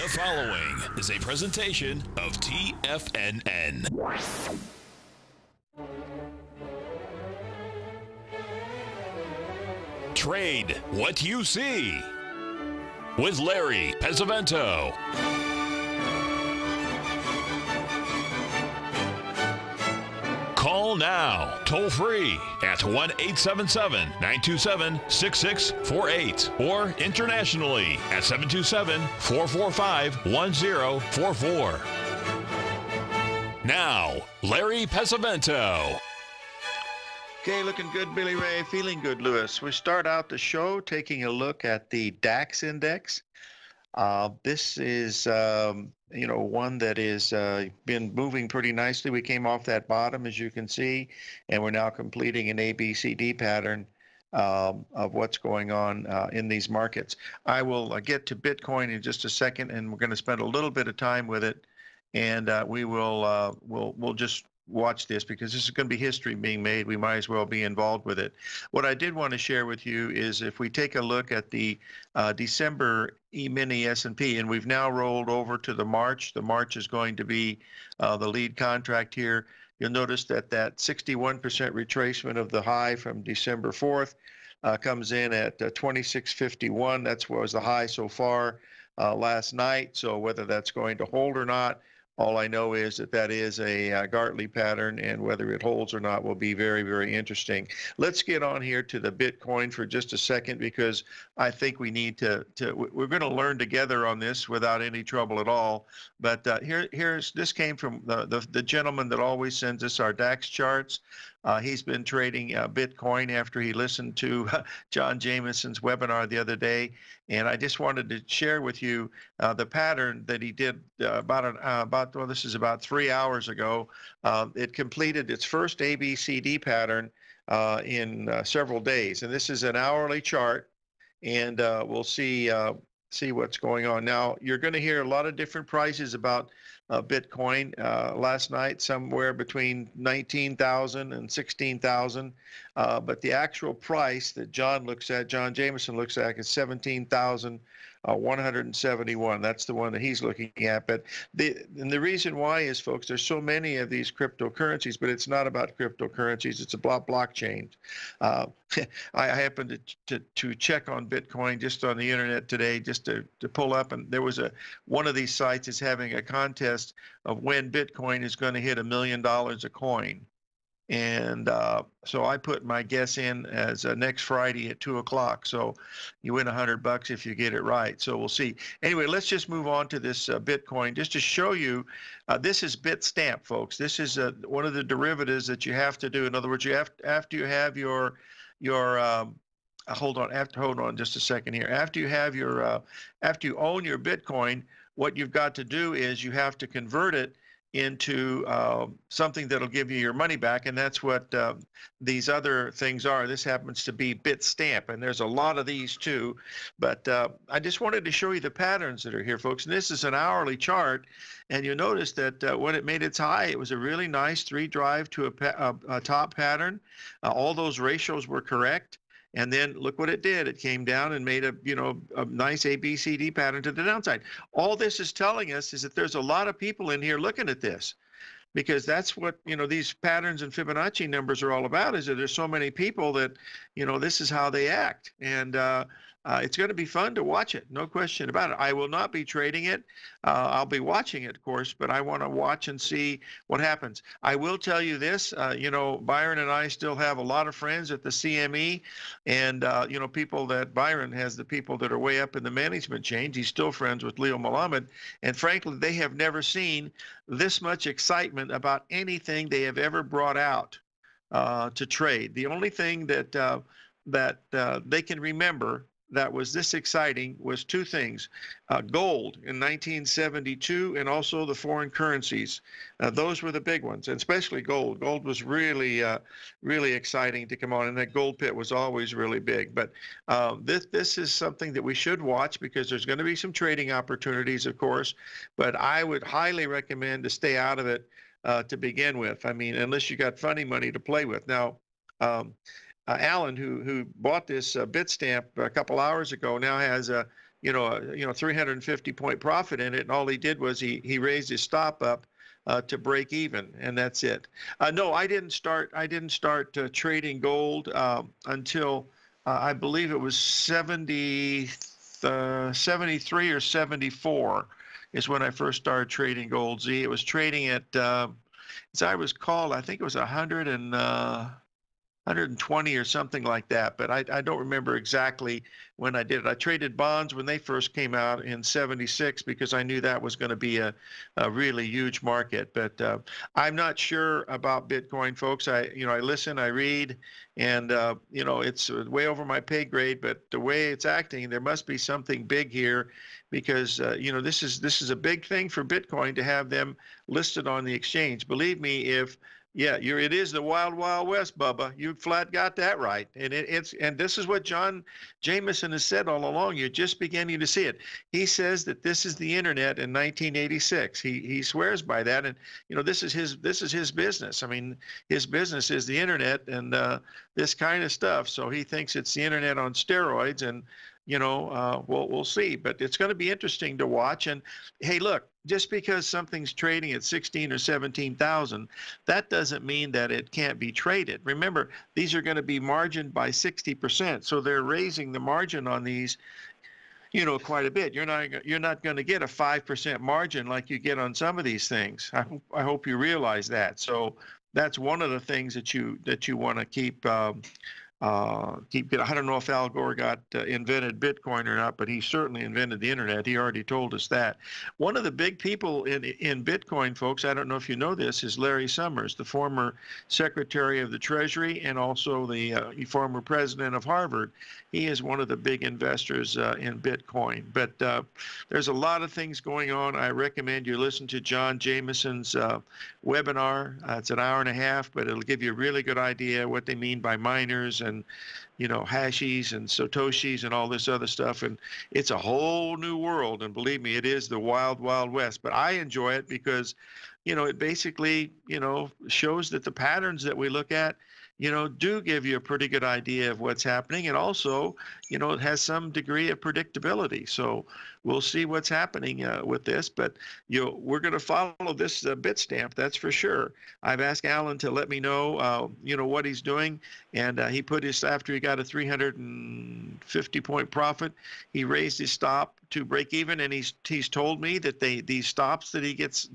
The following is a presentation of TFNN. Trade what you see with Larry Pesavento. Call now, toll free at 1-877-927-6648 or internationally at 727-445-1044. Now, Larry Pesavento. Okay, looking good, Billy Ray. Feeling good, Lewis. We start out the show taking a look at the DAX index. This is, one that is been moving pretty nicely. We came off that bottom, as you can see, and we're now completing an ABCD pattern of what's going on in these markets. I will get to Bitcoin in just a second, and we're going to spend a little bit of time with it, and we'll just watch this because this is going to be history being made. We might as well be involved with it. What I did want to share with you is if we take a look at the December E-mini S&P, and we've now rolled over to the March. The March is going to be the lead contract here. You'll notice that 61% retracement of the high from December 4th comes in at 2651. That's what was the high so far last night. So whether that's going to hold or not, all I know is that is a Gartley pattern, and whether it holds or not will be very, very interesting. Let's get on here to the Bitcoin for just a second, because I think we need we're going to learn together on this without any trouble at all. But this came from the gentleman that always sends us our DAX charts. He's been trading Bitcoin after he listened to John Jameson's webinar the other day, and I just wanted to share with you the pattern that he did this is about 3 hours ago. It completed its first ABCD pattern in several days, and this is an hourly chart, and we'll see what's going on. Now, you're going to hear a lot of different prices about Bitcoin last night, somewhere between 19,000 and 16,000. But the actual price that John Jameson looks at is 17,171. That's the one that he's looking at. But the reason why is, folks, there's so many of these cryptocurrencies, but it's not about cryptocurrencies. It's about blockchain. I happened to check on Bitcoin just on the internet today, just to pull up, and there was one of these sites is having a contest of when Bitcoin is going to hit $1 million a coin. And so I put my guess in as next Friday at 2 o'clock. So you win $100 if you get it right. So we'll see. Anyway, let's just move on to this Bitcoin, just to show you. This is Bitstamp, folks. This is one of the derivatives that you have to do. In other words, after you have your hold on just a second here. After you have after you own your Bitcoin, what you've got to do is you have to convert it into something that'll give you your money back, and that's what these other things are. This happens to be Bitstamp, and there's a lot of these too. But I just wanted to show you the patterns that are here, folks. And this is an hourly chart, and you'll notice that when it made its high, it was a really nice 3-drive to a top pattern. All those ratios were correct. And then look what it did. It came down and made a nice ABCD pattern to the downside. All this is telling us is that there's a lot of people in here looking at this, because that's what, these patterns and Fibonacci numbers are all about, is that there's so many people that, this is how they act. And it's going to be fun to watch it, no question about it. I will not be trading it. I'll be watching it, of course, but I want to watch and see what happens. I will tell you this, Byron and I still have a lot of friends at the CME, and, people that Byron has, the people that are way up in the management chain. He's still friends with Leo Malamed, and frankly, they have never seen this much excitement about anything they have ever brought out to trade. The only thing that they can remember that was this exciting was two things: gold in 1972, and also the foreign currencies. Those were the big ones, and especially gold. Gold was really, really exciting to come on, and that gold pit was always really big. But this is something that we should watch, because there's going to be some trading opportunities, of course, but I would highly recommend to stay out of it to begin with. I mean, unless you got funny money to play with. Now, Alan, who bought this Bitstamp a couple hours ago, now has you know, 350 point profit in it, and all he did was he raised his stop up to break even, and that's it. No, I didn't start. Trading gold until I believe it was 73 or 74 is when I first started trading gold. Z. It was trading at, as I was called, I think it was 120 or something like that, but I don't remember exactly when I did it. I traded bonds when they first came out in 76 because I knew that was going to be a really huge market. But I'm not sure about Bitcoin, folks. I listen, I read, and it's way over my pay grade. But the way it's acting, there must be something big here, because this is a big thing for Bitcoin to have them listed on the exchange. Believe me, if it is the wild, wild west, Bubba. You flat got that right. And and this is what John Jameson has said all along. You're just beginning to see it. He says that this is the internet in 1986. He swears by that. And this is his business. I mean, his business is the internet and this kind of stuff. So he thinks it's the internet on steroids, and we'll see. But it's going to be interesting to watch. And hey, look, just because something's trading at 16 or 17,000, that doesn't mean that it can't be traded. Remember, these are going to be margined by 60%, so they're raising the margin on these, quite a bit. You're not going to get a 5% margin like you get on some of these things. I hope you realize that. So that's one of the things that you want to keep. I don't know if Al Gore invented Bitcoin or not, but he certainly invented the internet. He already told us that. One of the big people in Bitcoin, folks, I don't know if you know this, is Larry Summers, the former Secretary of the Treasury and also the former president of Harvard. He is one of the big investors in Bitcoin. But there's a lot of things going on. I recommend you listen to John Jameson's webinar. It's an hour and a half, but it'll give you a really good idea what they mean by miners and hashes and satoshis and all this other stuff. And it's a whole new world, and believe me, it is the wild, wild west. But I enjoy it because it basically shows that the patterns that we look at do give you a pretty good idea of what's happening. And also, it has some degree of predictability. So we'll see what's happening with this. But, we're going to follow this Bitstamp, that's for sure. I've asked Alan to let me know, what he's doing. And he put after he got a 350-point profit, he raised his stop to break even. And he's told me that these stops that he gets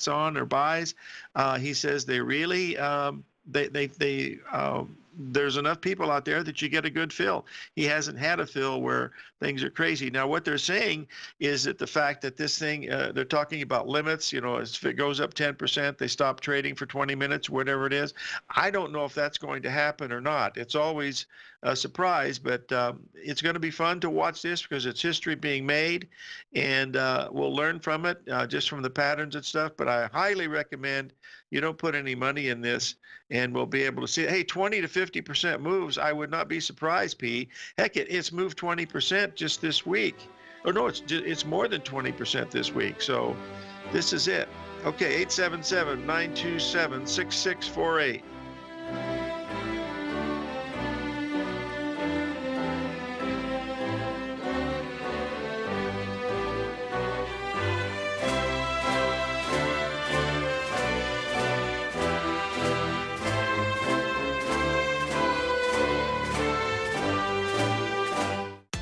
on or buys, he says they really, there's enough people out there that you get a good fill. He hasn't had a fill where things are crazy. Now, what they're saying is that the fact that this thing, they're talking about limits, if it goes up 10%, they stop trading for 20 minutes, whatever it is. I don't know if that's going to happen or not. It's always a surprise, but it's going to be fun to watch this because it's history being made, and we'll learn from it, just from the patterns and stuff. But I highly recommend you don't put any money in this, and we'll be able to see it. Hey, 20 to 50% moves. I would not be surprised, P. Heck, it's moved 20% just this week. Oh, no, it's more than 20% this week. So this is it. Okay, 877-927-6648.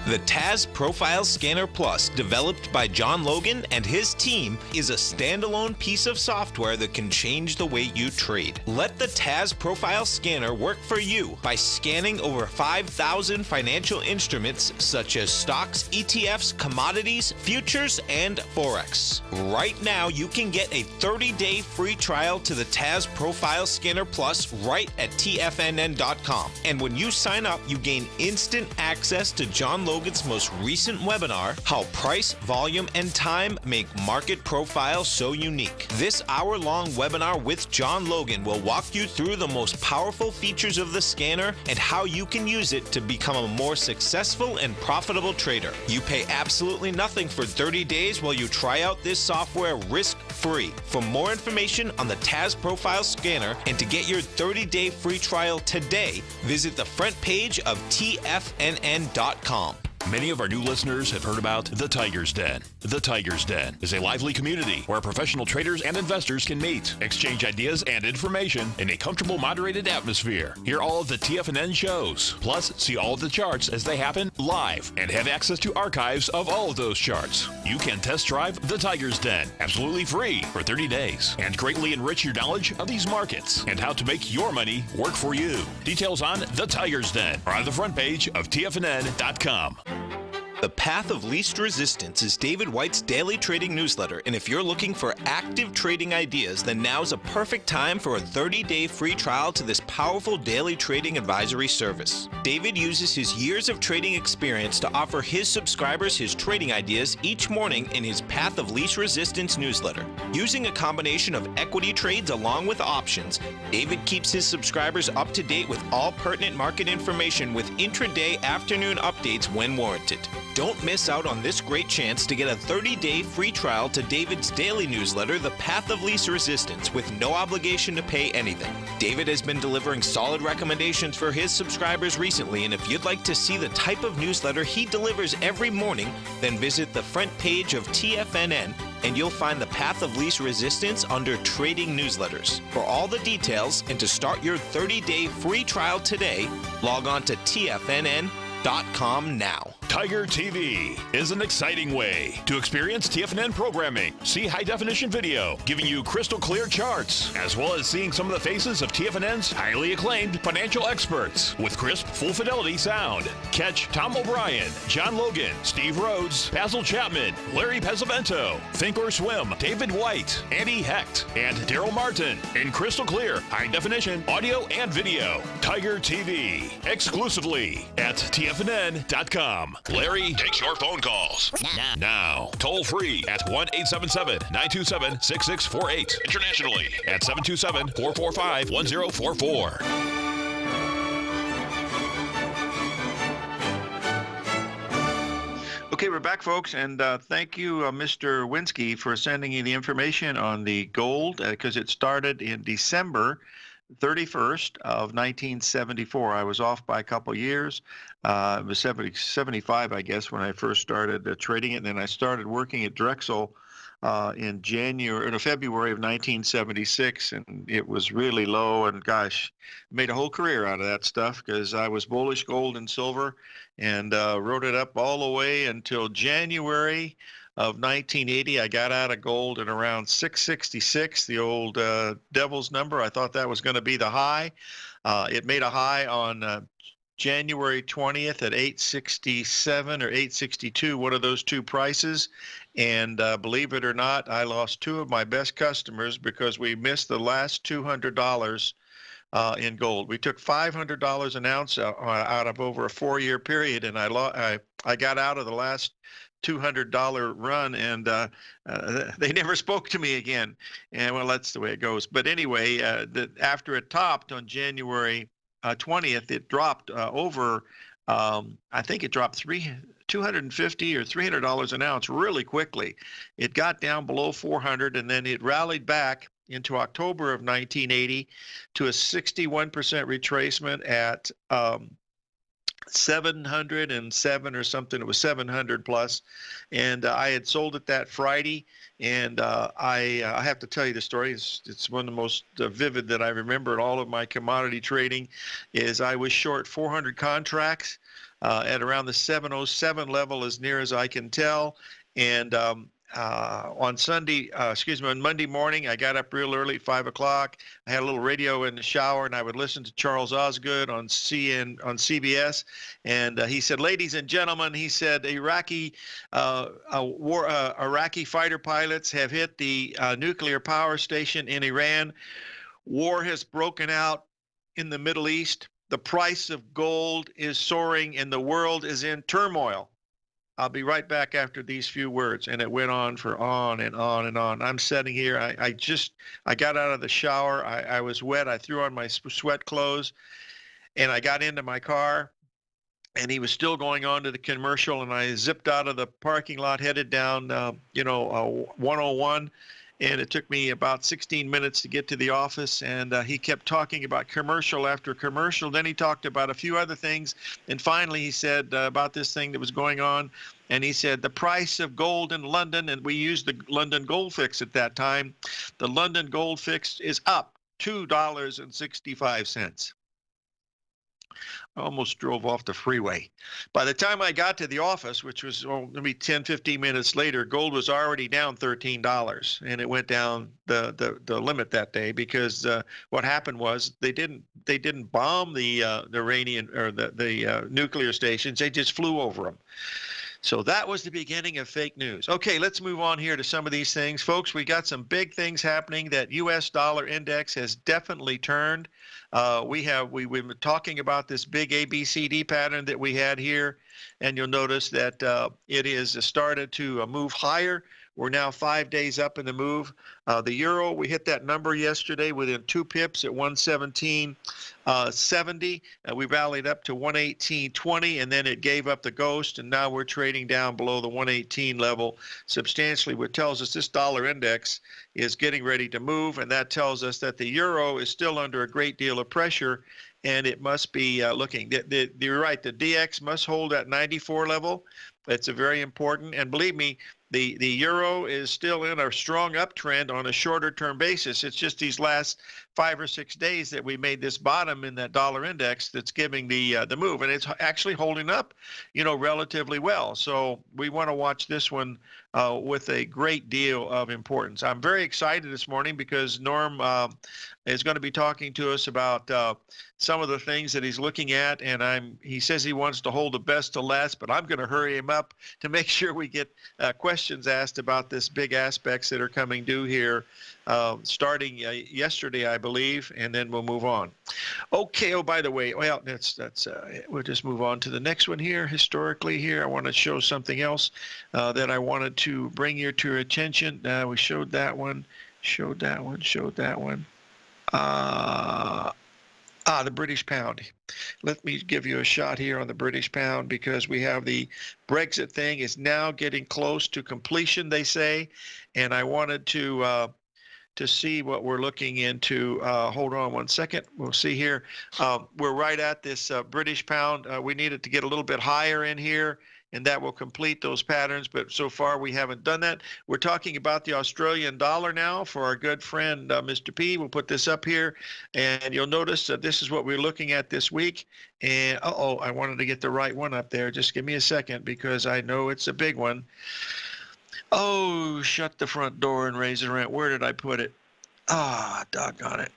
The Taz Profile Scanner Plus, developed by John Logan and his team, is a standalone piece of software that can change the way you trade. Let the Taz Profile Scanner work for you by scanning over 5,000 financial instruments such as stocks, ETFs, commodities, futures, and Forex. Right now, you can get a 30-day free trial to the Taz Profile Scanner Plus right at TFNN.com. And when you sign up, you gain instant access to John Logan's most recent webinar, How Price, Volume, and Time Make Market Profile So Unique. This hour-long webinar with John Logan will walk you through the most powerful features of the scanner and how you can use it to become a more successful and profitable trader. You pay absolutely nothing for 30 days while you try out this software risk-free. For more information on the Taz Profile Scanner and to get your 30-day free trial today, visit the front page of TFNN.com. Many of our new listeners have heard about the Tiger's Den. The Tiger's Den is a lively community where professional traders and investors can meet, exchange ideas and information in a comfortable, moderated atmosphere. Hear all of the TFNN shows, plus see all of the charts as they happen live and have access to archives of all of those charts. You can test drive the Tiger's Den absolutely free for 30 days and greatly enrich your knowledge of these markets and how to make your money work for you. Details on the Tiger's Den are on the front page of TFNN.com. The Path of Least Resistance is David White's daily trading newsletter, and if you're looking for active trading ideas, then now's a perfect time for a 30-day free trial to this powerful daily trading advisory service. David uses his years of trading experience to offer his subscribers his trading ideas each morning in his Path of Least Resistance newsletter. Using a combination of equity trades along with options, David keeps his subscribers up to date with all pertinent market information with intraday afternoon updates when warranted. Don't miss out on this great chance to get a 30-day free trial to David's daily newsletter, The Path of Least Resistance, with no obligation to pay anything. David has been delivering solid recommendations for his subscribers recently, and if you'd like to see the type of newsletter he delivers every morning, then visit the front page of TFNN and you'll find the Path of Least Resistance under Trading Newsletters. For all the details and to start your 30-day free trial today, log on to TFNN.com now. Tiger TV is an exciting way to experience TFNN programming. See high-definition video, giving you crystal clear charts, as well as seeing some of the faces of TFNN's highly acclaimed financial experts with crisp, full-fidelity sound. Catch Tom O'Brien, John Logan, Steve Rhodes, Basil Chapman, Larry Pesavento, Think or Swim, David White, Andy Hecht, and Daryl Martin in crystal clear, high-definition audio and video. Tiger TV, exclusively at TFNN.com. Larry takes your phone calls now. Toll free at 1-877-927-6648. Internationally at 727-445-1044. Okay, we're back, folks, and thank you, Mr. Winsky, for sending me the information on the gold, because it started in December 31st of 1974. I was off by a couple years. It was 75, I guess, when I first started trading it. And then I started working at Drexel in February of 1976, and it was really low. And gosh, made a whole career out of that stuff because I was bullish gold and silver, and rode it up all the way until January of 1980. I got out of gold at around 666, the old devil's number. I thought that was going to be the high. It made a high on January 20th at 867 or 862, one of those two prices. And believe it or not, I lost two of my best customers because we missed the last $200 in gold. We took $500 an ounce out of over a 4-year period, and I got out of the last $200 run, and they never spoke to me again. And well, that's the way it goes. But anyway, after it topped on January 20th, it dropped over, I think it dropped $250 or $300 an ounce really quickly. It got down below 400, and then it rallied back into October of 1980 to a 61% retracement at 707 or something. It was 700 plus, and I had sold it that Friday. And I have to tell you the story. It's one of the most vivid that I remember in all of my commodity trading. Is I was short 400 contracts at around the 707 level, as near as I can tell. And on Monday morning, I got up real early, 5 o'clock. I had a little radio in the shower, and I would listen to Charles Osgood on CBS. And he said, "Ladies and gentlemen," he said, Iraqi fighter pilots have hit the nuclear power station in Iran. War has broken out in the Middle East. The price of gold is soaring, and the world is in turmoil. I'll be right back after these few words. And it went on for on and on and on. I'm sitting here. I got out of the shower. I was wet. I threw on my sweat clothes, and I got into my car, and he was still going on to the commercial, and I zipped out of the parking lot, headed down, 101. and it took me about 16 minutes to get to the office, and he kept talking about commercial after commercial. Then he talked about a few other things, and finally he said about this thing that was going on, and he said the price of gold in London, and we used the London gold fix at that time, the London gold fix is up $2.65. I almost drove off the freeway. By the time I got to the office, which was maybe 10, 15 minutes later, gold was already down $13, and it went down the limit that day because what happened was they didn't bomb the Iranian or the nuclear stations. They just flew over them. So that was the beginning of fake news. Okay, let's move on here to some of these things. Folks, we got some big things happening. That U.S. dollar index has definitely turned. We've been talking about this big ABCD pattern that we had here, and you'll notice that it is started to move higher. We're now 5 days up in the move. The euro, we hit that number yesterday within 2 pips at 117.70. We rallied up to 118.20, and then it gave up the ghost, and now we're trading down below the 118 level substantially, which tells us this dollar index is getting ready to move, and that tells us that the euro is still under a great deal of pressure, and it must be looking. You're right, the DX must hold at 94 level. That's a very important, and believe me, the euro is still in a strong uptrend on a shorter term basis. It's just these last 5 or 6 days that we made this bottom in that dollar index that's giving the move, and it's actually holding up, relatively well. So we want to watch this one with a great deal of importance. I'm very excited this morning because Norm is going to be talking to us about some of the things that he's looking at, and he says he wants to hold the best to last, but I'm going to hurry him up to make sure we get questions asked about this big aspects that are coming due here starting yesterday, I believe, and then we'll move on. Okay. Oh, by the way, well, we'll just move on to the next one here. Historically, here I want to show something else that I wanted to bring to your attention. We showed that one, showed that one, showed that one. The British pound. Let me give you a shot here on the British pound because we have the Brexit thing is now getting close to completion, they say, and I wanted to see what we're looking into. Hold on one second. We'll see here. We're right at this British pound. We needed to get a little bit higher in here, and that will complete those patterns, but so far we haven't done that. We're talking about the Australian dollar now for our good friend Mr. P. We'll put this up here, and you'll notice that this is what we're looking at this week. And I wanted to get the right one up there. Just give me a second because I know it's a big one. Oh, shut the front door and raise the rent. Where did I put it? Doggone it.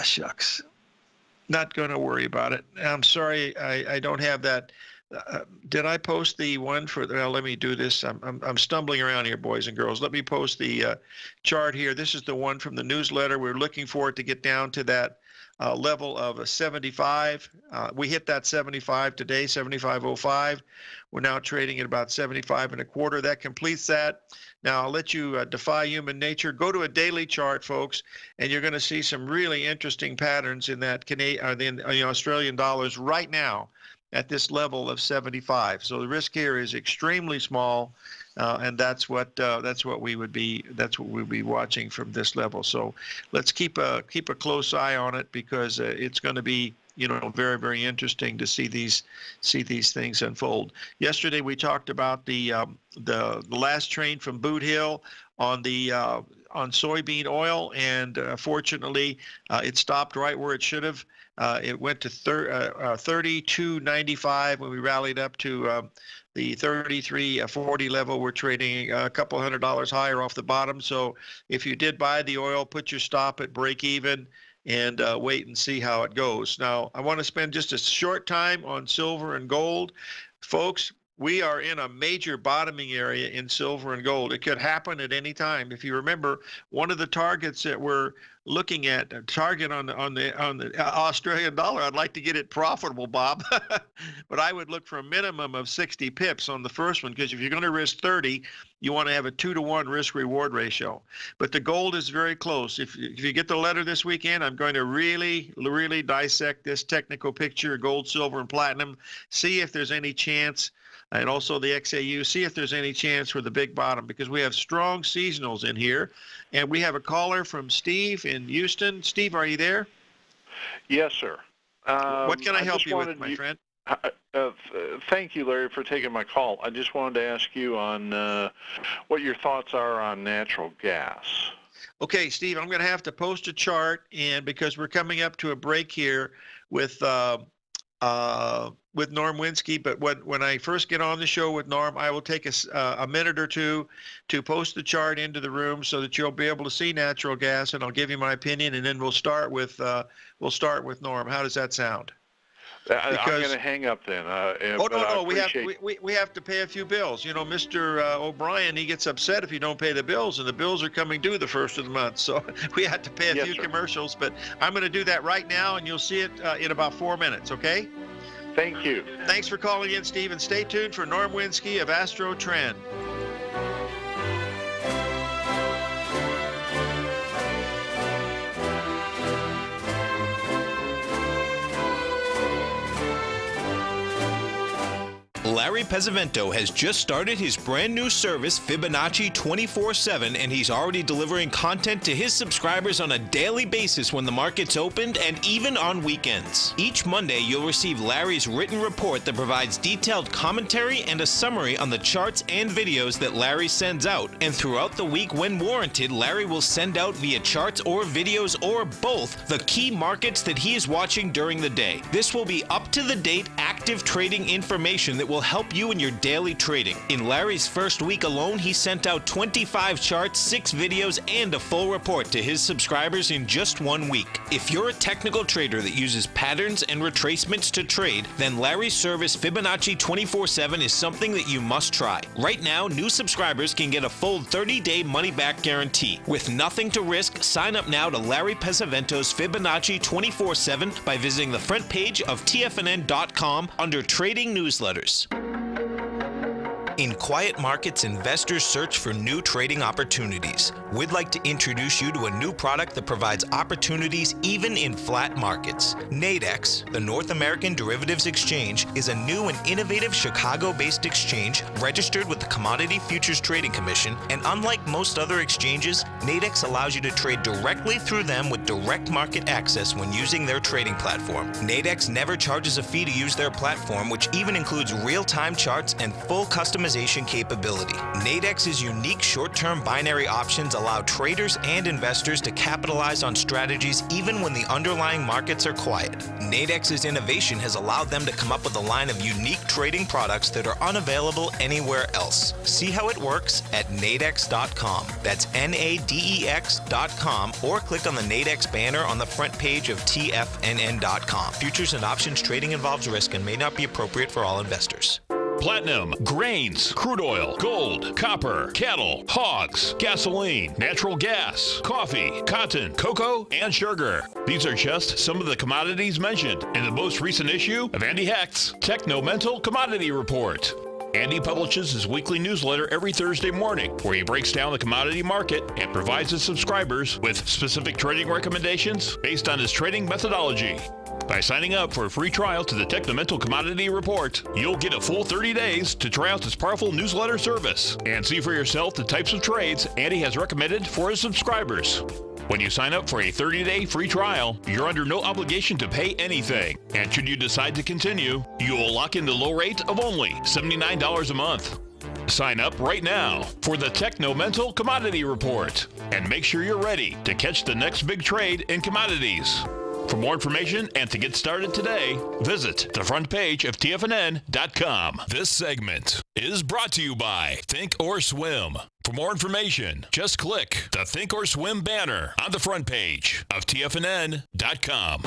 Shucks. Not going to worry about it. I'm sorry, I don't have that. Did I post the one for? Well, let me do this. I'm stumbling around here, boys and girls. Let me post the chart here. This is the one from the newsletter. We're looking for it to get down to that level of 75. We hit that 75 today, 75.05. We're now trading at about 75.25. That completes that. Now I'll let you defy human nature. Go to a daily chart, folks, and you're going to see some really interesting patterns in that the Australian dollars right now at this level of 75. So the risk here is extremely small, and that's what we would be watching from this level. So let's keep a close eye on it because it's going to be very, very interesting to see these things unfold. Yesterday we talked about the last train from Boot Hill on soybean oil, and fortunately it stopped right where it should have. It went to 32.95 when we rallied up to the 33.40 level. We're trading a couple $100 higher off the bottom. So if you did buy the oil, put your stop at break even and wait and see how it goes. Now, I want to spend just a short time on silver and gold. Folks, we are in a major bottoming area in silver and gold. It could happen at any time. If you remember, one of the targets that we're looking at, a target on the Australian dollar, I'd like to get it profitable, Bob, but I would look for a minimum of 60 pips on the first one, because if you're going to risk 30, you want to have a 2-to-1 risk-reward ratio. But the gold is very close. If you get the letter this weekend, I'm going to really, really dissect this technical picture, gold, silver, and platinum, see if there's any chance and also the XAU. See if there's any chance for the big bottom, because we have strong seasonals in here. And we have a caller from Steve in Houston. Steve, are you there? Yes, sir. What can I help you with, my friend? Thank you, Larry, for taking my call. I just wanted to ask you on what your thoughts are on natural gas. Okay, Steve, I'm going to have to post a chart, and because we're coming up to a break here with Norm Winsky, but when I first get on the show with Norm, I will take a minute or two to post the chart into the room so that you'll be able to see natural gas, and I'll give you my opinion, and then we'll start with Norm. How does that sound? I'm going to hang up then. No, we have to pay a few bills. You know, Mr. O'Brien, he gets upset if you don't pay the bills, and the bills are coming due the first of the month. So we have to pay a few commercials, but I'm going to do that right now, and you'll see it in about 4 minutes, okay? Thank you. Thanks for calling in, Steve, and stay tuned for Norm Winsky of Astro Trend. Larry Pesavento has just started his brand new service, Fibonacci 24/7, and he's already delivering content to his subscribers on a daily basis when the market's opened and even on weekends. Each Monday, you'll receive Larry's written report that provides detailed commentary and a summary on the charts and videos that Larry sends out. And throughout the week, when warranted, Larry will send out via charts or videos or both the key markets that he is watching during the day. This will be up-to-the-date, active trading information that will help you in your daily trading. In Larry's first week alone, he sent out 25 charts, 6 videos, and a full report to his subscribers in just 1 week. If you're a technical trader that uses patterns and retracements to trade, then Larry's service Fibonacci 24/7 is something that you must try. Right now, new subscribers can get a full 30-day money-back guarantee. With nothing to risk, sign up now to Larry Pesavento's Fibonacci 24/7 by visiting the front page of TFNN.com under Trading Newsletters. In quiet markets, investors search for new trading opportunities. We'd like to introduce you to a new product that provides opportunities even in flat markets. Nadex, the North American Derivatives Exchange, is a new and innovative Chicago-based exchange registered with the Commodity Futures Trading Commission, and unlike most other exchanges, Nadex allows you to trade directly through them with direct market access when using their trading platform. Nadex never charges a fee to use their platform, which even includes real-time charts and full customization capability. Nadex's unique short-term binary options allow traders and investors to capitalize on strategies even when the underlying markets are quiet. Nadex's innovation has allowed them to come up with a line of unique trading products that are unavailable anywhere else. See how it works at nadex.com. That's NADEX.com, or click on the Nadex banner on the front page of TFNN.com. Futures and options trading involves risk and may not be appropriate for all investors. Platinum, grains, crude oil, gold, copper, cattle, hogs, gasoline, natural gas, coffee, cotton, cocoa, and sugar. These are just some of the commodities mentioned in the most recent issue of Andy Hecht's Techno-Mental Commodity Report. Andy publishes his weekly newsletter every Thursday morning, where he breaks down the commodity market and provides his subscribers with specific trading recommendations based on his trading methodology. By signing up for a free trial to the Techno-Mental Commodity Report, you'll get a full 30 days to try out this powerful newsletter service and see for yourself the types of trades Andy has recommended for his subscribers. When you sign up for a 30-day free trial, you're under no obligation to pay anything. And should you decide to continue, you will lock in the low rate of only $79 a month. Sign up right now for the Techno-Mental Commodity Report and make sure you're ready to catch the next big trade in commodities. For more information and to get started today, visit the front page of TFNN.com. This segment is brought to you by Think or Swim. For more information, just click the Think or Swim banner on the front page of TFNN.com.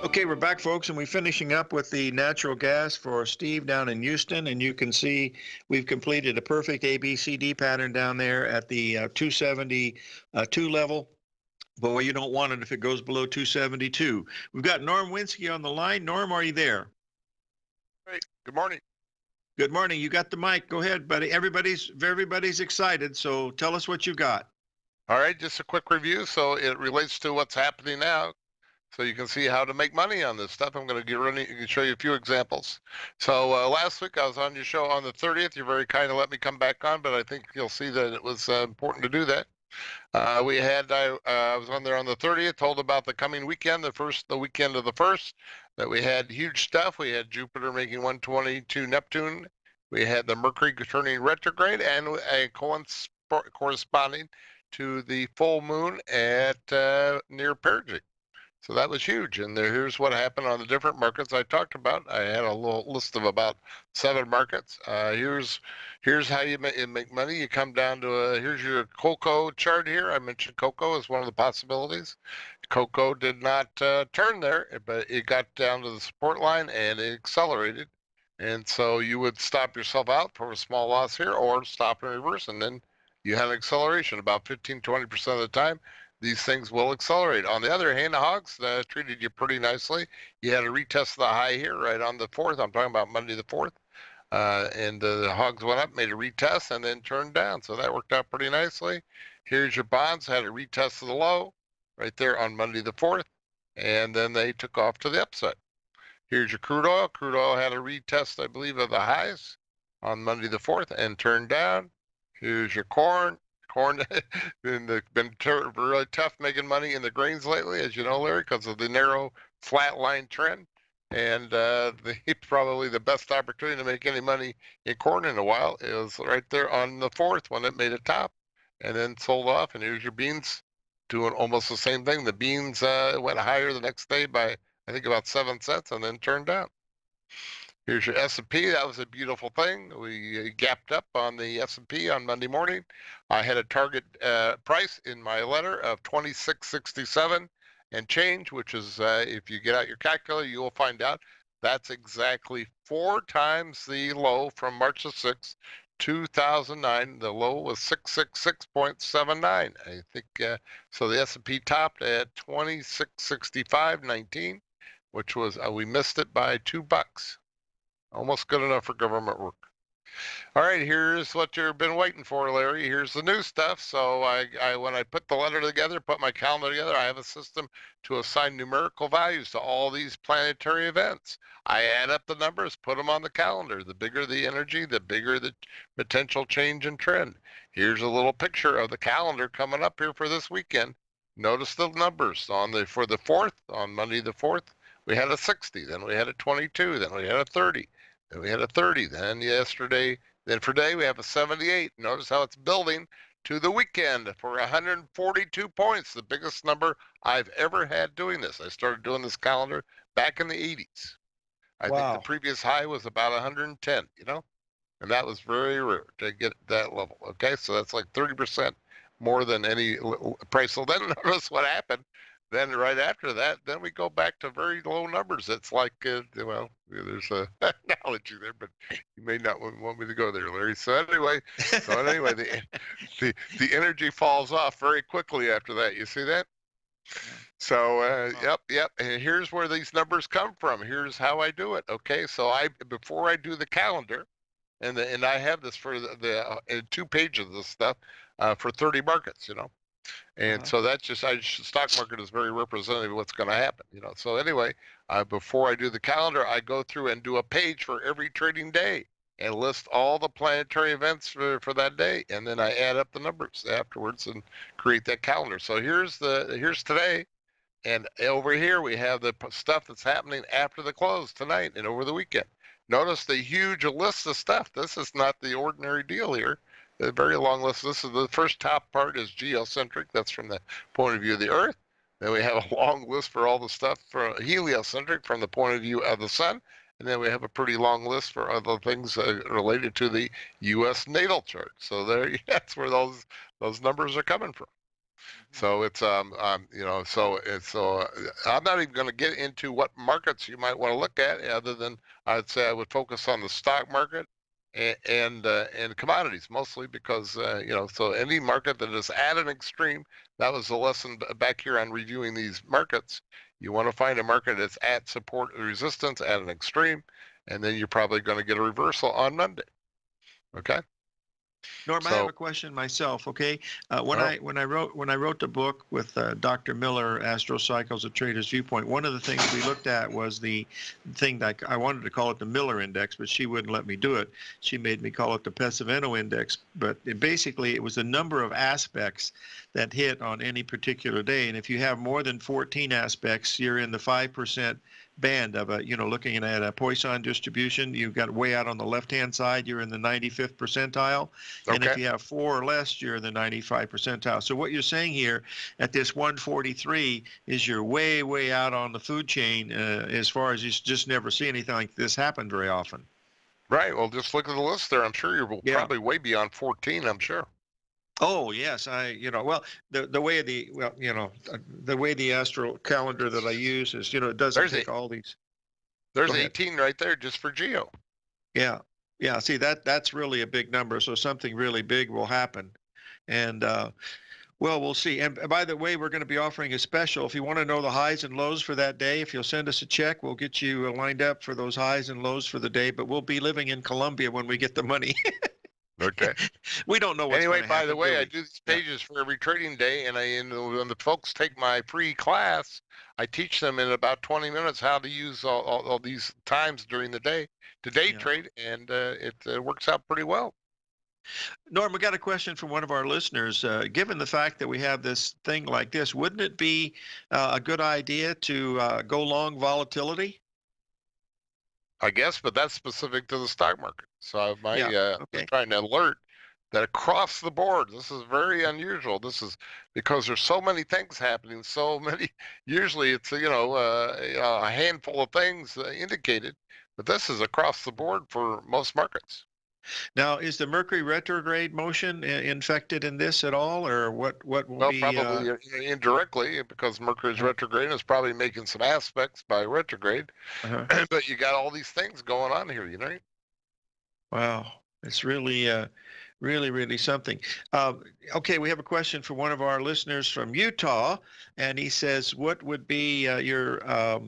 Okay, we're back, folks, and we're finishing up with the natural gas for Steve down in Houston, and you can see we've completed a perfect ABCD pattern down there at the 272 level. Boy, you don't want it if it goes below 272. We've got Norm Winsky on the line. Norm, are you there? Hey, good morning. Good morning. You got the mic. Go ahead, buddy. Everybody's excited, so tell us what you got. All right, just a quick review. So it relates to what's happening now. so you can see how to make money on this stuff. I'm going to show you a few examples. So last week I was on your show on the 30th. You're very kind to let me come back on, but I think you'll see that it was important to do that. I was on there on the 30th, told about the coming weekend, the weekend of the 1st, that we had huge stuff. We had Jupiter making 120 to Neptune. We had the Mercury turning retrograde and corresponding to the full moon at near perigee. So that was huge. And here's what happened on the different markets I talked about. I had a little list of about 7 markets. Here's how you make money. You come down to here's your cocoa chart here. I mentioned cocoa as one of the possibilities. Cocoa did not turn there, but it got down to the support line and it accelerated. And so you would stop yourself out for a small loss here or stop in reverse. And then you had an acceleration about 15-20% of the time. These things will accelerate. On the other hand, the hogs treated you pretty nicely. You had a retest of the high here right on the 4th. I'm talking about Monday the 4th. And the hogs went up, made a retest, and then turned down. So that worked out pretty nicely. Here's your bonds, had a retest of the low right there on Monday the 4th. And then they took off to the upside. Here's your crude oil. Crude oil had a retest, I believe, of the highs on Monday the 4th and turned down. Here's your corn. Corn been really tough making money in the grains lately, as you know, Larry, because of the narrow flat line trend. And probably the best opportunity to make any money in corn in a while is right there on the 4th when it made a top and then sold off. And here's your beans doing almost the same thing. The beans went higher the next day by, I think, about 7 cents and then turned down. Here's your S&P. That was a beautiful thing. We gapped up on the S&P on Monday morning. I had a target price in my letter of 26.67 and change, which is, if you get out your calculator, you will find out that's exactly 4 times the low from March the 6th, 2009. The low was 666.79. I think so. The S&P topped at 2665.19, which was we missed it by $2. Almost good enough for government work. All right, here's what you've been waiting for, Larry. Here's the new stuff. So when I put the letter together, put my calendar together, I have a system to assign numerical values to all these planetary events. I add up the numbers, put them on the calendar. The bigger the energy, the bigger the potential change in trend. Here's a little picture of the calendar coming up here for this weekend. Notice the numbers for the 4th, on Monday the 4th, we had a 60, then we had a 22, then we had a 30. Then we had a 30. Then for today we have a 78. Notice how it's building to the weekend for 142 points, the biggest number I've ever had doing this. I started doing this calendar back in the 80s. I think the previous high was about 110, and that was very rare to get that level. Okay, so that's like 30% more than any price. So then notice what happened. Then right after that, then we go back to very low numbers. It's like, there's a analogy there, but you may not want me to go there, Larry. So anyway, the energy falls off very quickly after that. You see that? So yep. And here's where these numbers come from. Here's how I do it. Okay, so before I do the calendar, and I have this for the 2 pages of this stuff for 30 markets, And so that's stock market is very representative of what's going to happen, So anyway, before I do the calendar, I go through and do a page for every trading day and list all the planetary events for that day, and then I add up the numbers afterwards and create that calendar. So here's today, and over here we have the stuff that's happening after the close tonight and over the weekend. Notice the huge list of stuff. This is not the ordinary deal here. A very long list. This is the first top part is geocentric. That's from the point of view of the Earth. Then we have a long list for all the stuff for heliocentric from the point of view of the sun. And then we have a pretty long list for other things related to the U.S. natal chart. So that's where those numbers are coming from. So it's I'm not even going to get into what markets you might want to look at, other than I'd say I would focus on the stock market and commodities mostly, because so any market that is at an extreme, that was the lesson back here on reviewing these markets. You want to find a market that's at support or resistance at an extreme, and then you're probably going to get a reversal on Monday. Okay. Norm, I have a question myself. Okay, when I wrote the book with Dr. Miller, Astro Cycles: A Trader's Viewpoint, one of the things we looked at was the thing that I wanted to call it the Miller Index, but she wouldn't let me do it. She made me call it the Pesavento Index. But basically, it was the number of aspects that hit on any particular day, and if you have more than 14 aspects, you're in the 5% band of looking at a Poisson distribution. You've got way out on the left-hand side, you're in the 95th percentile. And if you have 4 or less, you're in the 95th percentile. So what you're saying here at this 143 is you're way, way out on the food chain as far as you just never see anything like this happen very often. Right. Well, just look at the list there. I'm sure you're probably way beyond 14, I'm sure. Oh yes, the way the way the astral calendar that I use is, it doesn't take all these. There's 18 right there just for Geo. Yeah. See, that's really a big number. So something really big will happen, and we'll see. And by the way, we're going to be offering a special. If you want to know the highs and lows for that day, if you'll send us a check, we'll get you lined up for those highs and lows for the day. But we'll be living in Colombia when we get the money. Okay. We don't know what's anyway, going to by happen, the way, I do these pages for every trading day, and when the folks take my free class, I teach them in about 20 minutes how to use all these times during the day to day trade, and it works out pretty well. Norm, we got a question from one of our listeners. Given the fact that we have this thing like this, wouldn't it be a good idea to go long volatility? I guess, but that's specific to the stock market. So I'm trying to alert that across the board, this is very unusual. This is because there's so many things happening, usually it's, a handful of things indicated, but this is across the board for most markets. Now, is the Mercury retrograde motion infected in this at all, or what will be? Probably indirectly, because Mercury's retrograde and is probably making some aspects by retrograde. But you got all these things going on here, Wow, it's really, really something. Okay, we have a question for one of our listeners from Utah, and he says, "What would be your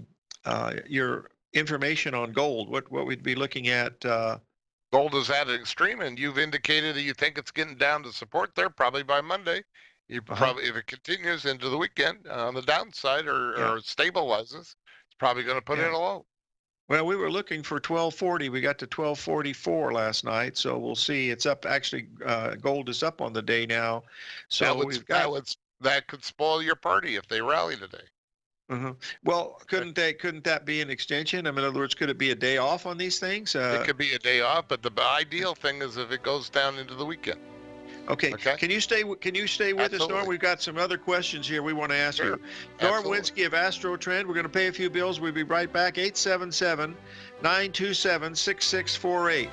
information on gold? What we'd be looking at?" Gold is at an extreme, and you've indicated that you think it's getting down to support there probably by Monday. You probably, if it continues into the weekend on the downside or stabilizes, it's probably going to put in a low. Well, we were looking for 1240. We got to 1244 last night, so we'll see. It's up. Actually, gold is up on the day now. So that could spoil your party if they rally today. Well, couldn't that be an extension? I mean, in other words, could it be a day off on these things? It could be a day off, but the ideal thing is if it goes down into the weekend. Okay. Can you stay with us, Norm? We've got some other questions here we want to ask you. Norm Winsky of Astro Trend. We're going to pay a few bills. We'll be right back. 877-927-6648.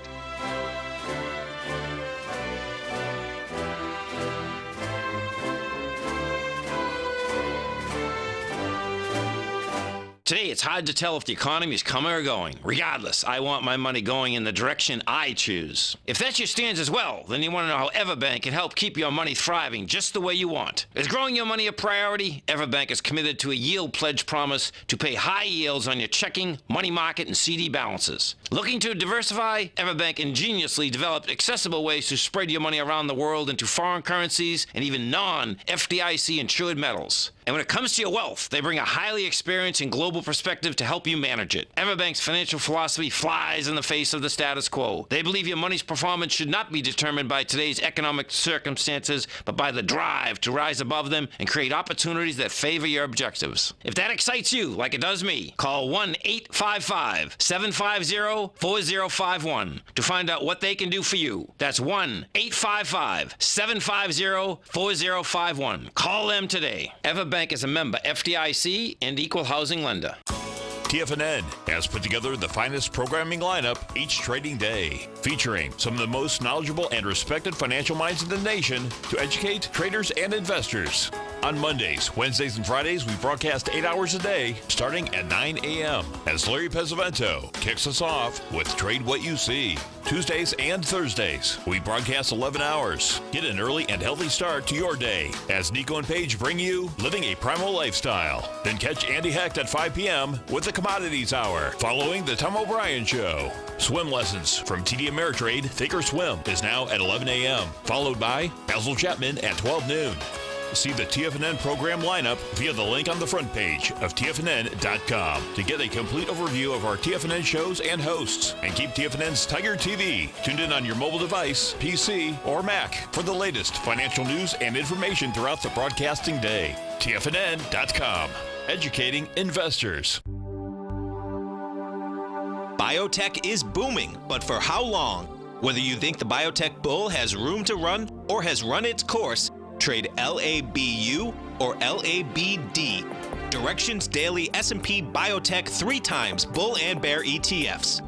Today, it's hard to tell if the economy is coming or going. Regardless, I want my money going in the direction I choose. If that's your stance as well, then you want to know how Everbank can help keep your money thriving just the way you want. Is growing your money a priority? Everbank is committed to a yield pledge promise to pay high yields on your checking, money market, and CD balances. Looking to diversify? Everbank ingeniously developed accessible ways to spread your money around the world into foreign currencies and even non-FDIC insured metals. And when it comes to your wealth, they bring a highly experienced and global perspective to help you manage it. Everbank's financial philosophy flies in the face of the status quo. They believe your money's performance should not be determined by today's economic circumstances, but by the drive to rise above them and create opportunities that favor your objectives. If that excites you, like it does me, call 1-855-750-4051 to find out what they can do for you. That's 1-855-750-4051. Call them today. Everbank is a member FDIC and equal housing lender. TFNN has put together the finest programming lineup each trading day, featuring some of the most knowledgeable and respected financial minds in the nation to educate traders and investors. On Mondays, Wednesdays, and Fridays, we broadcast 8 hours a day, starting at 9 a.m. as Larry Pesavento kicks us off with Trade What You See. Tuesdays and Thursdays. We broadcast 11 hours. Get an early and healthy start to your day as Nico and Paige bring you Living a Primal Lifestyle. Then catch Andy Hecht at 5 p.m. with the Commodities Hour, following the Tom O'Brien Show. Swim lessons from TD Ameritrade Thinkorswim is now at 11 a.m., followed by Basil Chapman at 12 noon. See the TFNN program lineup via the link on the front page of TFNN.com to get a complete overview of our TFNN shows and hosts. And keep TFNN's Tiger TV tuned in on your mobile device, PC, or Mac for the latest financial news and information throughout the broadcasting day. TFNN.com, educating investors. Biotech is booming, but for how long? Whether you think the biotech bull has room to run or has run its course, trade LABU or LABD. Directions Daily S&P Biotech 3 times bull and bear ETFs.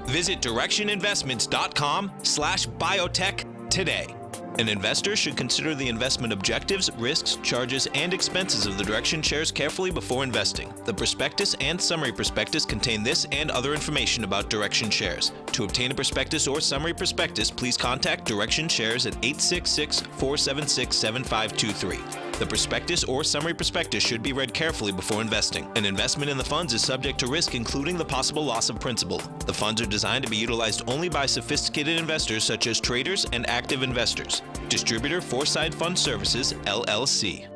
Visit directioninvestments.com/biotech today. An investor should consider the investment objectives, risks, charges, and expenses of the Direction shares carefully before investing. The prospectus and summary prospectus contain this and other information about Direction shares. To obtain a prospectus or summary prospectus, please contact Direction shares at 866-476-7523. The prospectus or summary prospectus should be read carefully before investing. An investment in the funds is subject to risk, including the possible loss of principal. The funds are designed to be utilized only by sophisticated investors such as traders and active investors. Distributor Foreside Fund Services, LLC.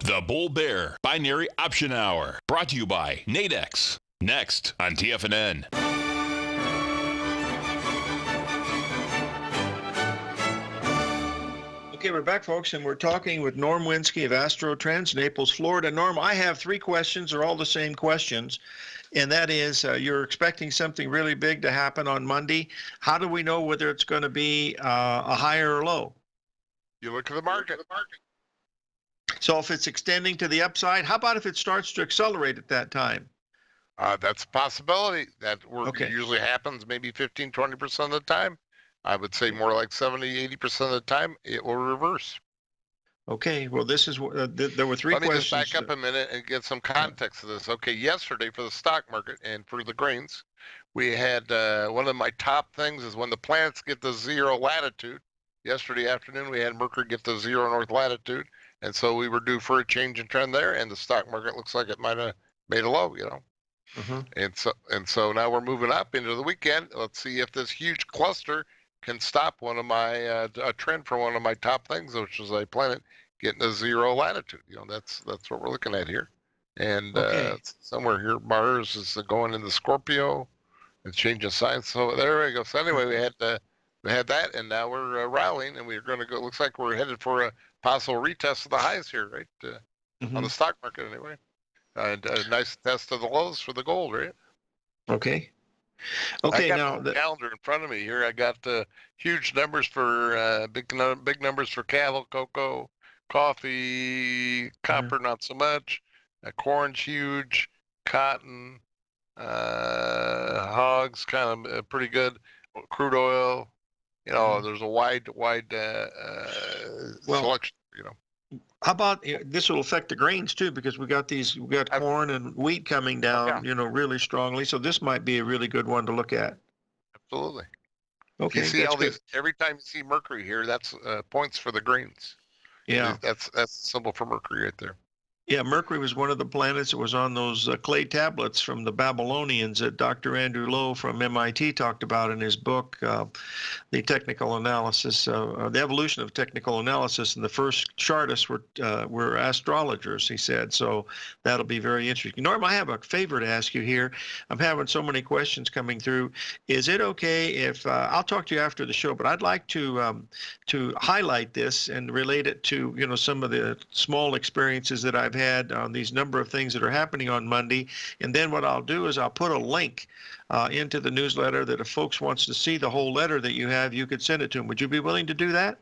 The Bull Bear Binary Option Hour, brought to you by Nadex. Next on TFNN. Okay, we're back, folks, and we're talking with Norm Winsky of Astro Trends, Naples, Florida. Norm, I have 3 questions. They're all the same questions, and that is, you're expecting something really big to happen on Monday. How do we know whether it's going to be a high or a low? You look at the market. So if it's extending to the upside, how about if it starts to accelerate at that time? That's a possibility. That usually happens maybe 15, 20% of the time. I would say more like 70, 80% of the time, it will reverse. Okay, well, this is there were 3 questions. Let me just back up a minute and get some context to this. Okay, yesterday for the stock market and for the grains, we had one of my top things is when the planets get to 0 latitude. Yesterday afternoon, we had Mercury get to 0 north latitude, and so we were due for a change in trend there, and the stock market looks like it might have made a low, Mm-hmm. And so now we're moving up into the weekend. Let's see if this huge cluster can stop one of my a trend for one of my top things, which is a planet getting to 0 latitude. That's what we're looking at here. And somewhere here, Mars is going into Scorpio. It's changing signs. So there we go. So anyway, we had that, and now we're rallying, and we're going to go. Looks like we're headed for a possible retest of the highs here, right? On the stock market, anyway. And a nice test of the lows for the gold, right? Okay. Okay, I got now the calendar in front of me here. I got huge numbers for big numbers for cattle, cocoa, coffee, copper, not so much. Corn's huge, cotton, hogs, kind of pretty good. Crude oil, there's a wide selection. How about this will affect the grains too, because we got corn and wheat coming down, really strongly. So this might be a really good one to look at. Absolutely. Okay. You see all these every time you see Mercury here, that's points for the grains. Yeah. That's symbol for Mercury right there. Yeah, Mercury was one of the planets that was on those clay tablets from the Babylonians that Dr. Andrew Lowe from MIT talked about in his book, The Technical Analysis, the Evolution of Technical Analysis. And the first chartists were astrologers, he said. So that'll be very interesting. Norm, I have a favor to ask you here. I'm having so many questions coming through. Is it okay if I'll talk to you after the show, but I'd like to highlight this and relate it to some of the small experiences that I've had on these number of things that are happening on Monday. And then what I'll do is I'll put a link into the newsletter that if folks wants to see the whole letter that you have, you could send it to them. Would you be willing to do that?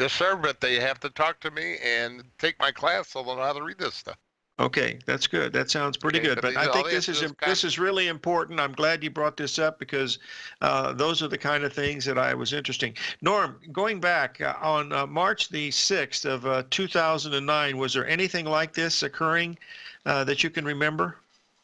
Yes, sir, but they have to talk to me and take my class so they'll know how to read this stuff. Okay, that's good. That sounds pretty good. But I think this is really important. I'm glad you brought this up because those are the kind of things that I was interesting. Norm, going back on March the 6th of 2009, was there anything like this occurring that you can remember?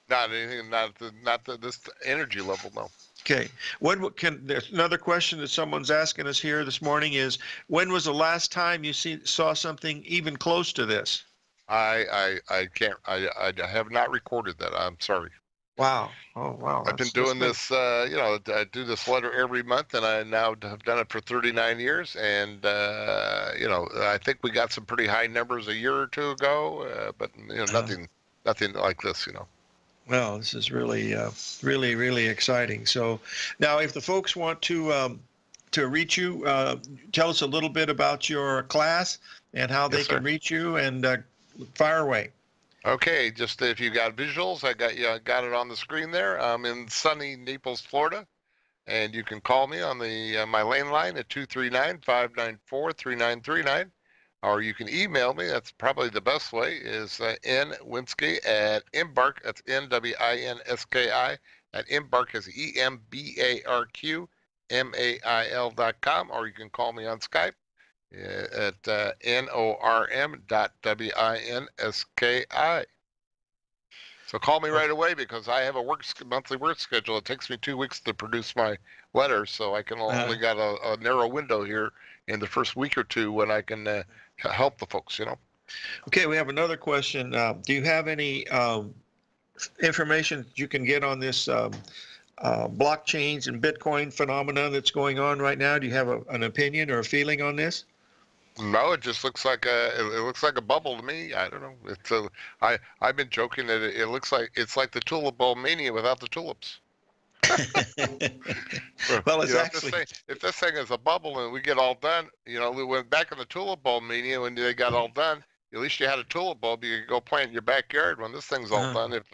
Not anything. Not this energy level. No. Okay. There's another question that someone's asking us here this morning is, when was the last time you saw something even close to this? I can't. I have not recorded that. I'm sorry. Wow. Oh, wow. I've been doing this, I do this letter every month, and I now have done it for 39 years. And, I think we got some pretty high numbers a year or two ago, but, nothing like this, Well, this is really, really, really exciting. So now if the folks want to reach you, tell us a little bit about your class and how they can reach you, and fire away. Okay, just if you got visuals, I got it on the screen there. I'm in sunny Naples, Florida, and you can call me on my lane line at 239-594-3939, or you can email me. That's probably the best way. Is nwinski at Embark. That's NWINSKI at Embark. Is EMBARQMAIL.com, or you can call me on Skype at norm.winski. So call me right away, because I have a monthly work schedule. It takes me 2 weeks to produce my letters, so I can only got a narrow window here in the first week or two when I can help the folks. Okay, we have another question. Do you have any information that you can get on this blockchains and Bitcoin phenomenon that's going on right now? Do you have an opinion or a feeling on this? No, it just looks like a bubble to me. I don't know. I've been joking that it looks like it's like the tulip bulb mania without the tulips. Well, it's actually, if this thing is a bubble and we get all done, we went back in the tulip bulb mania when they got all done. At least you had a tulip bulb you could go plant in your backyard. When this thing's all done, if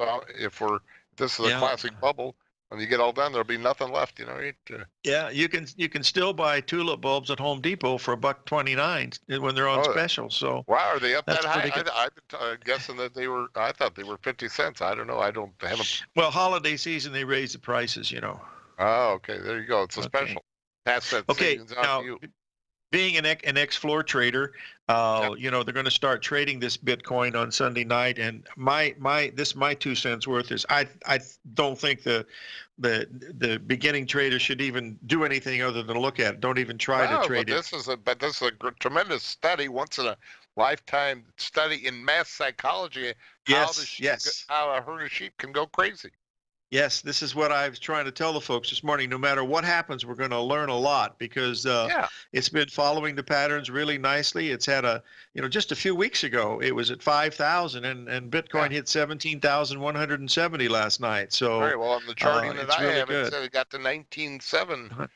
this is a classic bubble, when you get all done, there'll be nothing left. Yeah, you can still buy tulip bulbs at Home Depot for $1.29 when they're on special. So wow, are they up that high? I've been guessing that I thought they were 50 cents. I don't know. I don't have them. Well, holiday season they raise the prices. Oh, okay. There you go. It's a special. Pass that. Okay, now, being an ex-floor trader, they're going to start trading this Bitcoin on Sunday night, and my 2 cents worth is I don't think the beginning trader should even do anything other than look at it. Don't even try to trade it. This is a tremendous study, once in a lifetime study in mass psychology. Yes. How a herd of sheep can go crazy. Yes, this is what I was trying to tell the folks this morning. No matter what happens, we're going to learn a lot, because it's been following the patterns really nicely. It's had just a few weeks ago, it was at 5,000, and Bitcoin hit 17,170 last night. So very well, on the charting that I have, good. It said it got to 19.7.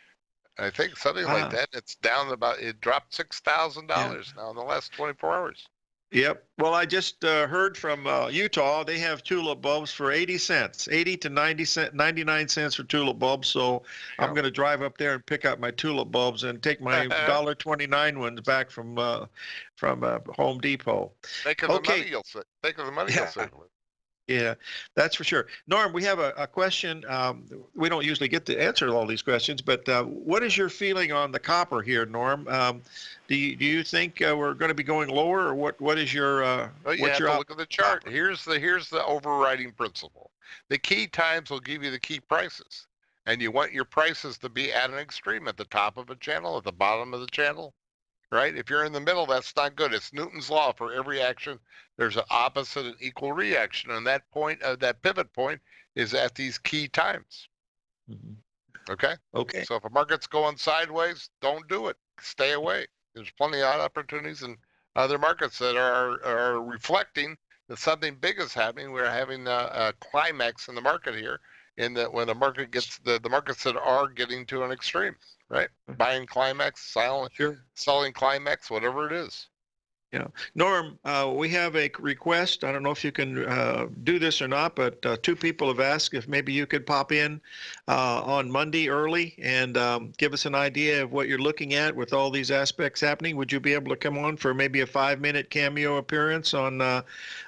I think something like that. It's down it dropped $6,000 now in the last 24 hours. Yep. Well, I just heard from Utah. They have tulip bulbs for 80 cents, 80 to 99 cents for tulip bulbs. So I'm going to drive up there and pick up my tulip bulbs and take my $1.29 ones back from Home Depot. Think of the money you'll save. Yeah, that's for sure. Norm, we have a question. We don't usually get to answer all these questions, but what is your feeling on the copper here, Norm? Do you think we're going to be going lower, or what is your what's your look at the chart? Here's the overriding principle. The key times will give you the key prices, and you want your prices to be at an extreme, at the top of a channel, at the bottom of the channel. Right? If you're in the middle, that's not good. It's Newton's law. For every action, there's an opposite and equal reaction. And that pivot point is at these key times. Mm-hmm. Okay? So if a market's going sideways, don't do it. Stay away. There's plenty of opportunities in other markets that are reflecting that something big is happening. We're having a climax in the market here, in that when the market gets the markets that are getting to an extreme. Right? Buying climax, selling climax, whatever it is. Yeah. Norm, we have a request. I don't know if you can do this or not, but 2 people have asked if maybe you could pop in on Monday early and give us an idea of what you're looking at with all these aspects happening. Would you be able to come on for maybe a 5-minute cameo appearance on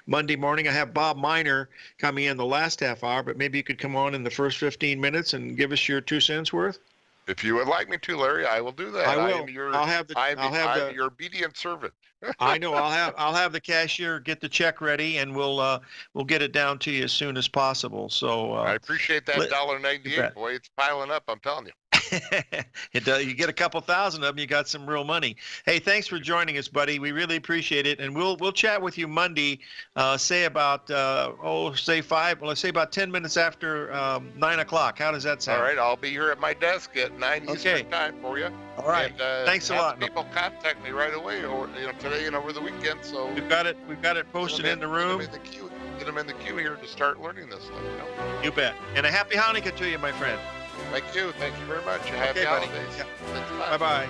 Monday morning? I have Bob Miner coming in the last half hour, but maybe you could come on in the first 15 minutes and give us your 2 cents worth. If you would like me to, Larry, I will do that. I will. I'm your obedient servant. I know. I'll have the cashier get the check ready, and we'll get it down to you as soon as possible. So I appreciate that $1.98, boy. It's piling up. I'm telling you. You get a couple thousand of them, you got some real money. Hey, thanks for joining us, buddy. We really appreciate it, and we'll chat with you Monday. Say about let's say about 10 minutes after 9 o'clock. How does that sound? All right, I'll be here at my desk at 9 Eastern time for you. All right. And, thanks a lot. People contact me right away, or today and over the weekend. So we've got it posted in the room. Get them in the queue here to start learning this stuff. You bet. And a happy Hanukkah to you, my friend. Thank you very much. Happy holidays. Yeah. Thanks, bye-bye.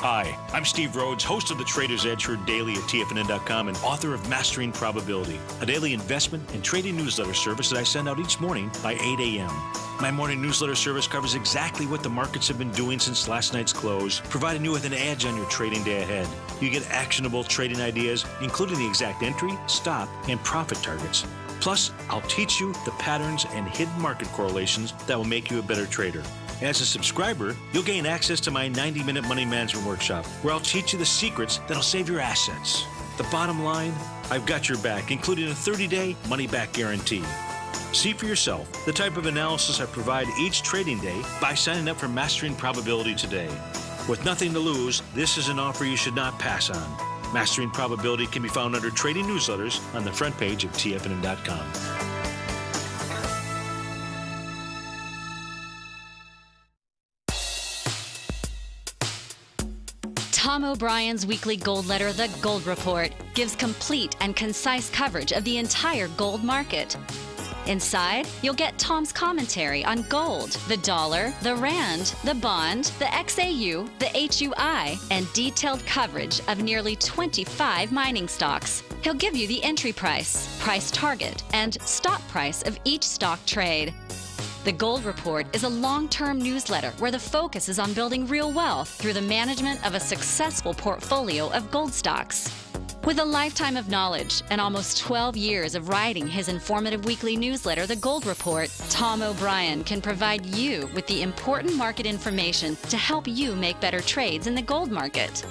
Hi, I'm Steve Rhodes, host of the Trader's Edge, heard daily at TFNN.com and author of Mastering Probability, a daily investment and trading newsletter service that I send out each morning by 8 a.m. My morning newsletter service covers exactly what the markets have been doing since last night's close, providing you with an edge on your trading day ahead. You get actionable trading ideas, including the exact entry, stop, and profit targets. Plus, I'll teach you the patterns and hidden market correlations that will make you a better trader. As a subscriber, you'll gain access to my 90-minute money management workshop, where I'll teach you the secrets that'll save your assets. The bottom line, I've got your back, including a 30-day money-back guarantee. See for yourself the type of analysis I provide each trading day by signing up for Mastering Probability today. With nothing to lose, this is an offer you should not pass on. Mastering Probability can be found under Trading Newsletters on the front page of TFNN.com. Tom O'Brien's weekly gold letter, The Gold Report, gives complete and concise coverage of the entire gold market. Inside, you'll get Tom's commentary on gold, the dollar, the rand, the bond, the XAU, the HUI, and detailed coverage of nearly 25 mining stocks. He'll give you the entry price, price target, and stop price of each stock trade. The Gold Report is a long-term newsletter where the focus is on building real wealth through the management of a successful portfolio of gold stocks. With a lifetime of knowledge and almost 12 years of writing his informative weekly newsletter, The Gold Report, Tom O'Brien can provide you with the important market information to help you make better trades in the gold market.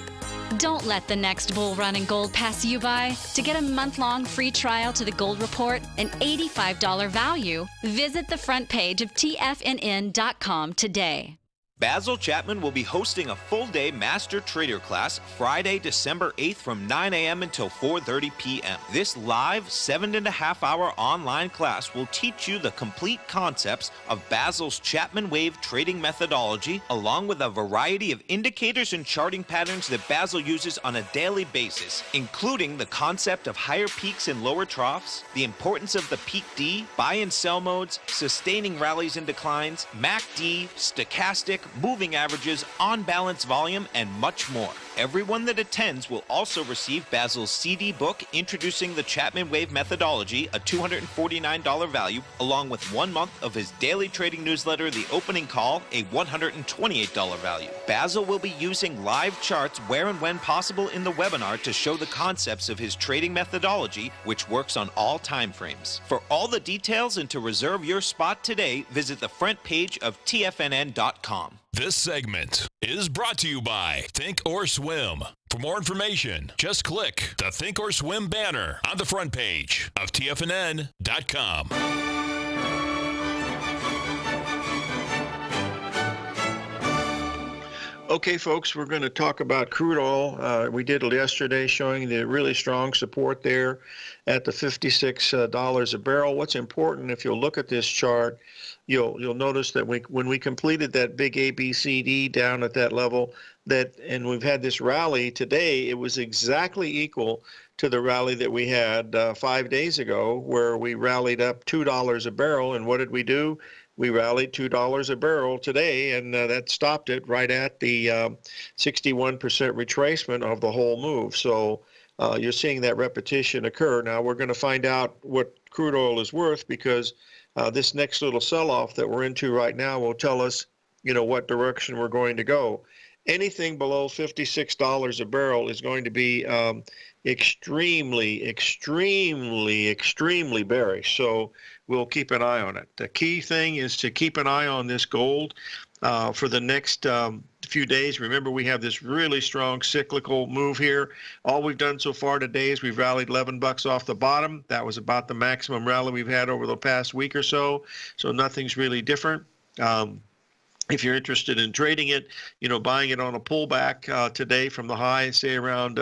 Don't let the next bull run in gold pass you by. To get a month-long free trial to The Gold Report, an $85 value, visit the front page of TFNN.com today. Basil Chapman will be hosting a full-day Master Trader class Friday, December 8th from 9 a.m. until 4:30 p.m. This live 7.5-hour online class will teach you the complete concepts of Basil's Chapman Wave trading methodology, along with a variety of indicators and charting patterns that Basil uses on a daily basis, including the concept of higher peaks and lower troughs, the importance of the peak D, buy and sell modes, sustaining rallies and declines, MACD, stochastic, moving averages, on-balance volume, and much more. Everyone that attends will also receive Basil's CD book introducing the Chapman Wave methodology, a $249 value, along with 1 month of his daily trading newsletter, The Opening Call, a $128 value. Basil will be using live charts where and when possible in the webinar to show the concepts of his trading methodology, which works on all time frames. For all the details and to reserve your spot today, visit the front page of TFNN.com. This segment is brought to you by Think or Swim. For more information, just click the Think or Swim banner on the front page of TFNN.com. Okay, folks, we're going to talk about crude oil. We did it yesterday, showing the really strong support there at the $56 a barrel. What's important, if you'll look at this chart, you'll notice that when we completed that big ABCD down at that level, and we've had this rally today, it was exactly equal to the rally that we had 5 days ago, where we rallied up $2 a barrel. And what did we do? We rallied $2 a barrel today, and that stopped it right at the 61% retracement of the whole move. So you're seeing that repetition occur. Now we're going to find out what crude oil is worth, because this next little sell-off that we're into right now will tell us, what direction we're going to go. anything below $56 a barrel is going to be extremely, extremely, extremely bearish. So we'll keep an eye on it. The key thing is to keep an eye on this gold for the next few days. Remember, we have this really strong cyclical move here. All we've done so far today is we've rallied 11 bucks off the bottom. That was about the maximum rally we've had over the past week or so. So nothing's really different. If you're interested in trading it, buying it on a pullback today from the high, say around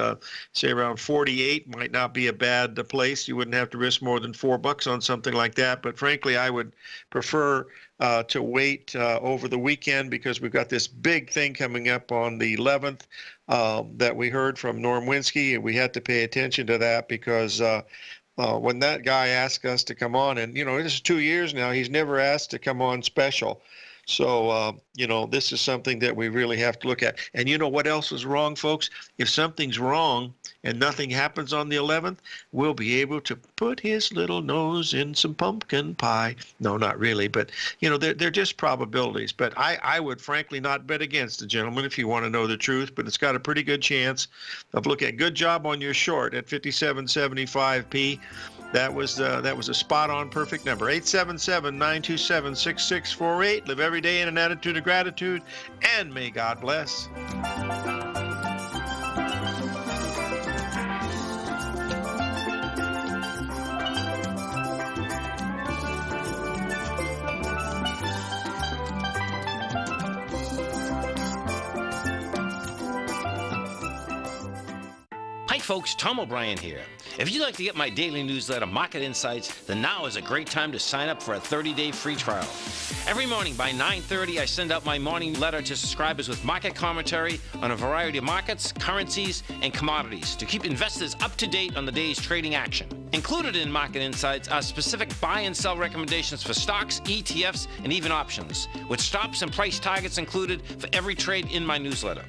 48, might not be a bad place. You wouldn't have to risk more than $4 on something like that. But frankly, I would prefer to wait over the weekend, because we've got this big thing coming up on the 11th that we heard from Norm Winsky, and we had to pay attention to that, because when that guy asked us to come on, and this is 2 years now, he's never asked to come on special. So, this is something that we really have to look at. And what else is wrong, folks? If something's wrong and nothing happens on the 11th, we'll be able to put his little nose in some pumpkin pie. No, not really, but, they're just probabilities. But I would frankly not bet against the gentleman, if you want to know the truth, but it's got a pretty good chance of looking at. Good job on your short at 57.75p. That was a spot-on perfect number. 877-927-6648. Live every day in an attitude of gratitude, and may God bless. Hi folks, Tom O'Brien here. If you'd like to get my daily newsletter, Market Insights, then now is a great time to sign up for a 30-day free trial. Every morning by 9:30, I send out my morning letter to subscribers with market commentary on a variety of markets, currencies, and commodities to keep investors up to date on the day's trading action. Included in Market Insights are specific buy and sell recommendations for stocks, ETFs, and even options, with stops and price targets included for every trade in my newsletter.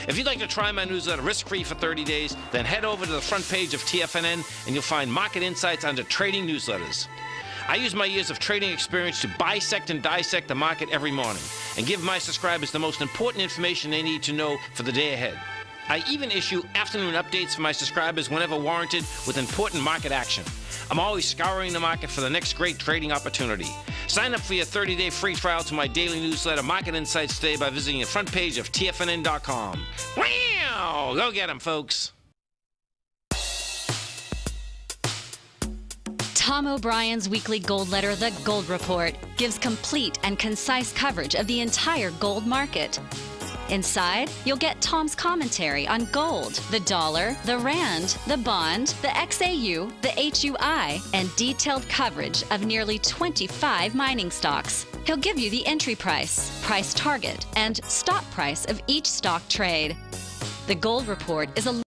If you'd like to try my newsletter risk-free for 30 days, then head over to the front page of TFNN and you'll find Market Insights under Trading Newsletters. I use my years of trading experience to bisect and dissect the market every morning and give my subscribers the most important information they need to know for the day ahead. I even issue afternoon updates for my subscribers whenever warranted with important market action. I'm always scouring the market for the next great trading opportunity. Sign up for your 30-day free trial to my daily newsletter, Market Insights, today by visiting the front page of TFNN.com. Wow! Go get 'em, folks. Tom O'Brien's weekly gold letter, The Gold Report, gives complete and concise coverage of the entire gold market. Inside, you'll get Tom's commentary on gold, the dollar, the rand, the bond, the XAU, the HUI, and detailed coverage of nearly 25 mining stocks. He'll give you the entry price, price target, and stop price of each stock trade. The Gold Report is a